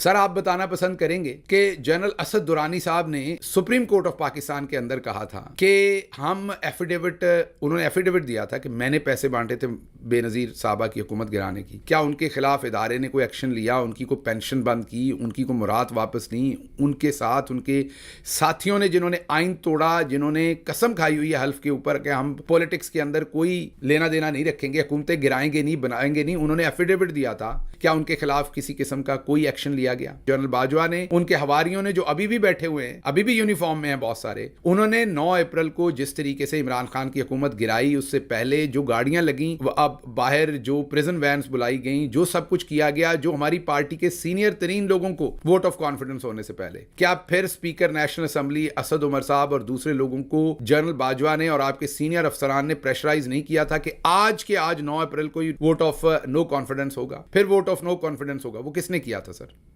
Sir, आप बताना पसंद करेंगे कि जनरल असद दुरानी साहब ने सुप्रीम कोर्ट ऑफ पाकिस्तान के अंदर कहा था कि उन्होंने एफिडेविट दिया था कि मैंने पैसे बांटे थे बेनज़ीर साहबा की हुकूमत गिराने की। क्या उनके खिलाफ इदारे ने कोई एक्शन लिया? उनकी कोई पेंशन बंद की? उनकी कोई मुराद वापस ली? उनके साथ उनके साथियों ने जिन्होंने आइन तोड़ा, जिन्होंने कसम खाई हुई है हल्फ के ऊपर कि हम पॉलिटिक्स के अंदर कोई लेना देना नहीं रखेंगे, हुकूमतें गिराएंगे नहीं, बनाएंगे नहीं, उन्होंने एफिडेविट दिया था। क्या उनके खिलाफ किसी किस्म का कोई एक्शन लिया गया? जनरल बाजवा ने, उनके हवारियों ने जो अभी भी बैठे हुए हैं, अभी भी यूनिफॉर्म में हैं बहुत सारे, उन्होंने 9 अप्रैल को जिस तरीके से इमरान खान की हुकूमत गिराई, उससे पहले जो गाड़ियां लगी, अब बाहर जो प्रिजन वैन्स बुलाई गई, जो सब कुछ किया गया, जो हमारी पार्टी के सीनियर तरीन लोगों को वोट ऑफ कॉन्फिडेंस होने से पहले, क्या फिर speaker national assembly Asad Umar sahab और दूसरे लोगों को जनरल बाजवा ने और आपके सीनियर अफसरान ने प्रेशराइज नहीं किया था कि आज के आज 9 अप्रैल को वोट ऑफ नो कॉन्फिडेंस होगा, फिर वोट ऑफ नो कॉन्फिडेंस होगा? वो किसने किया था सर?